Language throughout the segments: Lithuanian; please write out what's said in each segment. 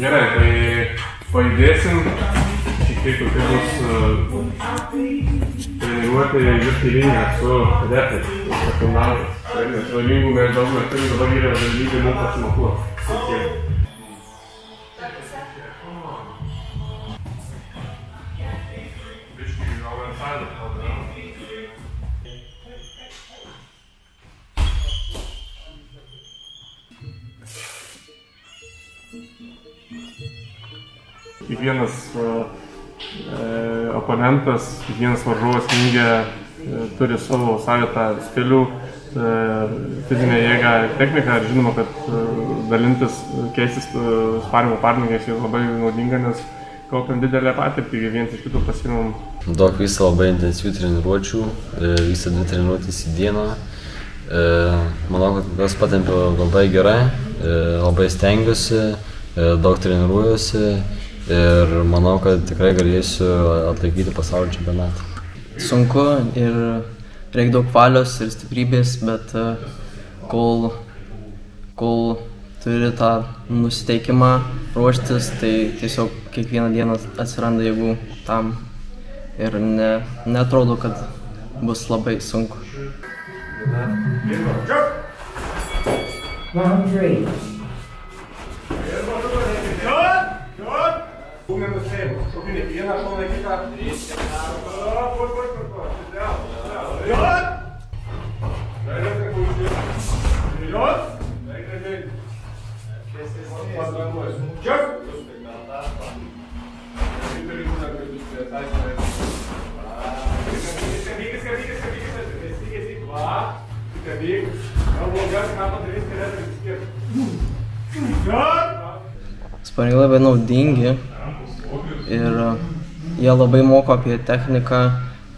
Gerai, tai pajudėsim, šiek tiek kokia bus treniruotė jungti liniją su repais, su finalais. Nes valingų mes daug turim, dabar yra galimybė mums pasimatuoti. Kiekvienas oponentas, kiekvienas varžovas ringe turi savo savitą stilių, fizinę jėgą ir techniką. Ir žinoma, kad dalintis, keistis sparingo partneriais yra labai naudinga, nes kaupiam didelę patirtį, viens iš kitų pasiimam. Daug vyksta labai intensyvių treniruočių, vyksta 2 treniruotės į dieną. Manau, kad tas patempiu labai gerai, labai stengiuosi, daug treniruojuosi. Ir manau, kad tikrai galėsiu atlaikyti pasaulio čempionatą. Sunku ir reikia daug valios ir stiprybės, bet kol turi tą nusiteikimą ruoštis, tai tiesiog kiekvieną dieną atsiranda jėgų tam ir neatrodo, kad bus labai sunku. Vieną šoną kitą. Sparingai labai naudingi ir jie labai moko apie techniką,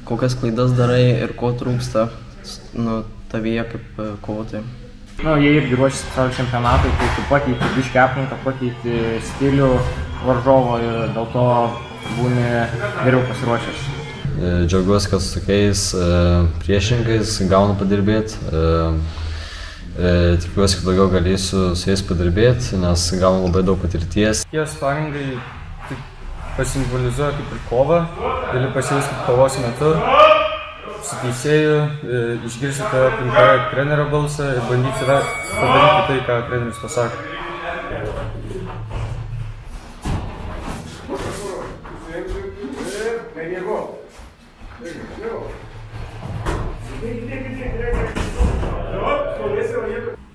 kokias klaidas darai ir ko trūksta tavyje kaip kovotojai. Jie irgi ruošiasi pasaulio čempionatui, tai tu pakeiti biškį aplinką, pakeiti stilių varžovo ir dėl to būni geriau pasiruošęs. Džiaugiuosi, kad su tokiais priešininkais gaunu padirbėti. Tikiuosi, kad daugiau galėsiu su jais padirbėti, nes gaunu labai daug patirties. Tie sparingai pasimbolizuoja kaip ir kovą, gali pasijausti kaip kovos metu, su teisėju, išgirsite aplinkoje trenerio balsą ir bandysite padaryti tai, ką treneris pasako.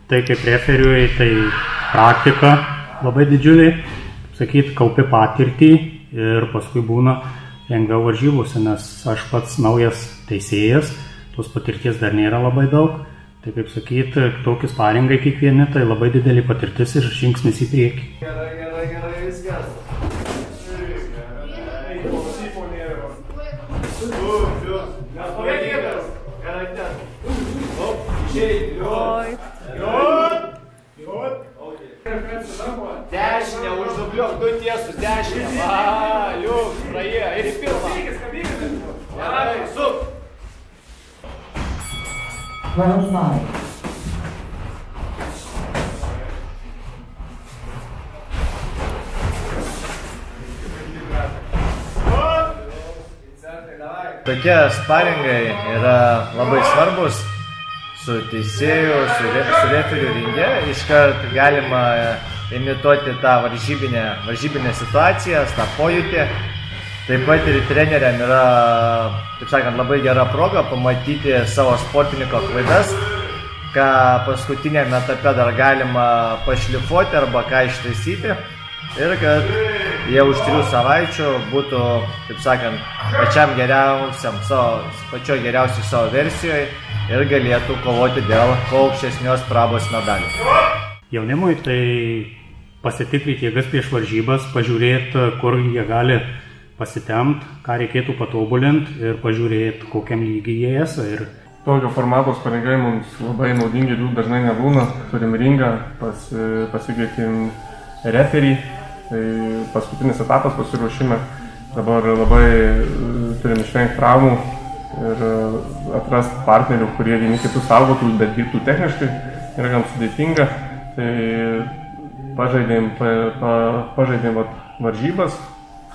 Tai kaip referiui, tai praktika labai didžiuliai, sakyt, kaupi patirtį ir paskui būna lengviau varžybose, nes aš pats naujas teisėjas, tos patirties dar nėra labai daug. Tai kaip sakyt, tokie sparingai kiekvieni, tai labai didelį patirtis ir žingsnis į priekį. Gerai, viskas. Dešinę uždubliuok, 2 tiesus, dešinę. Liuk, praėjo ir į pirmą. Gerai, suk. Round 5. Tokie sparingai yra labai svarbus su teisėju, su referiu ringe. Iškart galima imituoti tą varžybinę situaciją, tą pojūtį. Taip pat ir treneriam yra, taip sakant, labai gera proga pamatyti savo sportininko klaidas, ką paskutiniame etape dar galima pašlifuoti arba ką ištaisyti. Ir kad jie už 3 savaičių būtų, taip sakant, pačioj geriausiai savo versijoje ir galėtų kovoti dėl kuo aukštesnios prabos medalių. Jaunimui tai pasitikrinti jėgas prieš varžybas, pažiūrėti, kur jie gali pasitempt, ką reikėtų patobulinti ir pažiūrėti, kokiam lygiai jie esa. Tokio formato sparingai mums labai naudingi, jų dažnai nebūna. Turim ringą, pasikvietim referį. Tai paskutinis etapas pasiruošime. Dabar labai turim išvengti traumų ir atrasti partnerių, kurie vieni kitus saugotų, bet dirbtų techniškai. Yra gan sudėtinga. Tai pažaidėm varžybas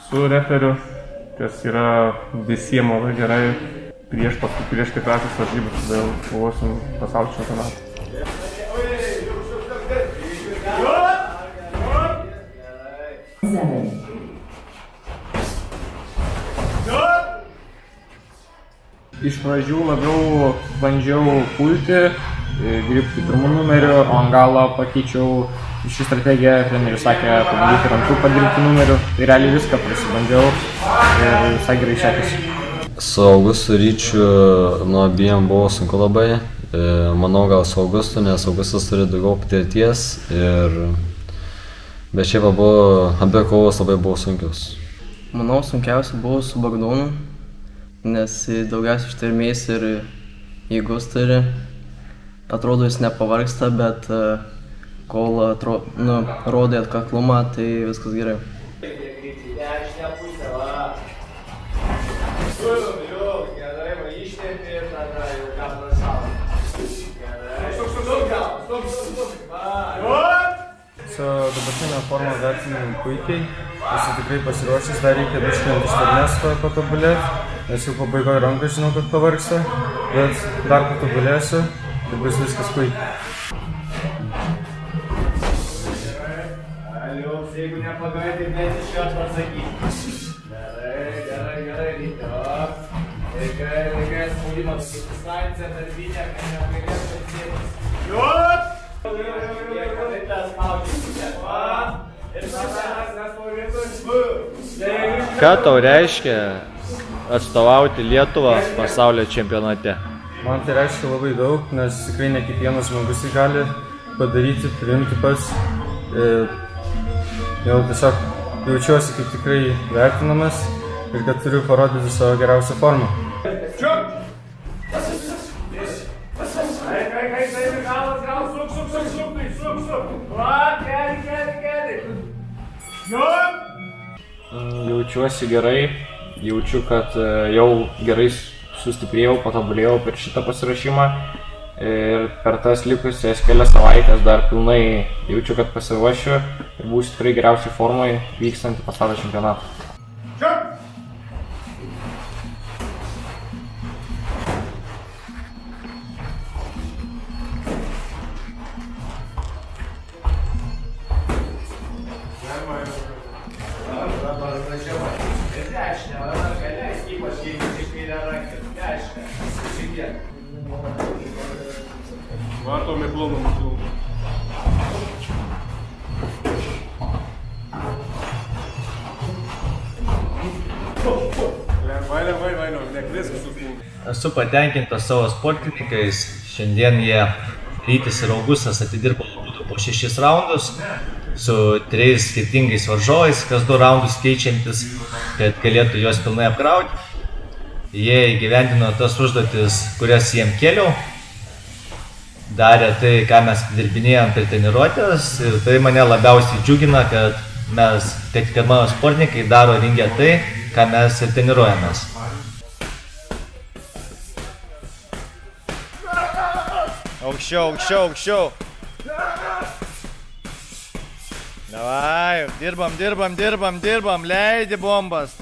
su referiu, kas yra visiems labai gerai prieš ketvirtąsias varžybas, todėl kovosim pasaulio čempionatą. Iš pradžių labiau bandžiau pulti, dirbti pirmų numerių, o ant galo pakeičiau šį strategiją, treneris sakė pabandyti ir antrų padirbti numerių, tai realiai viską prisibandžiau ir visai gerai sekėsi. Su Augustu Ryčiu nuo abiem buvo sunku labai, manau gal su Augustu, nes Augustas turi daugiau patirties, bet šiaip abi kovos labai buvo sunkios. Manau, sunkiausia buvo su Bagdonu, nes daugiausiai ištvermės ir jėgos turi. Atrodo, jis nepavargsta, bet kol rodė atkaklumą, tai viskas gerai. Su dabartinė forma vertinu puikiai, esu tikrai pasiruošęs, dar reikia biškį ištvermės patobulėti, nes jau pabaigoje rankos žinau, kad pavargsta, bet dar patobulėsiu ir bus viskas puikiai. Aliuks, jeigu nepagavai, tai net iš karto atsakyti. Gerai, rytio. Laikai, spaudimas, distancija, darbinė, kad nepailės atsėtis. Jūt! Ką tau reiškia atstovauti Lietuvą pasaulio čempionate? Man tai reiškia labai daug, nes tikrai ne kiekvienas žmogus tai gali padaryti, priimti pats. Jau tiesiog jaučiuosi kaip tikrai vertinamas ir kad turiu parodyti savo geriausią formą. Jaučiuosi gerai, jaučiu, kad jau gerai sustiprėjau, patobulėjau per šitą pasirašymą ir per tas likusias kelias savaitės dar pilnai jaučiu, kad pasiruošiu ir būsiu tikrai geriausiai formai vykstant į pasaulio čempionatą. Varto Meklono Meklono. Esu patenkintas savo sportininkais. Šiandien jie Rytis ir Augustas atidirbo po 6 raundus su 3 skirtingais varžovais, kas 2 raundus keičiantis, kad galėtų juos pilnai apkrauti. Jie įgyvendino tas užduotis, kurias jiem kėliau. Darė tai, ką mes dirbinėjom per treniruotės ir tai mane labiausiai džiugina, kad mano sportininkai daro ringe tai, ką mes ir treniruojamės. Aukščiau. Davai, dirbam, leidi bombas.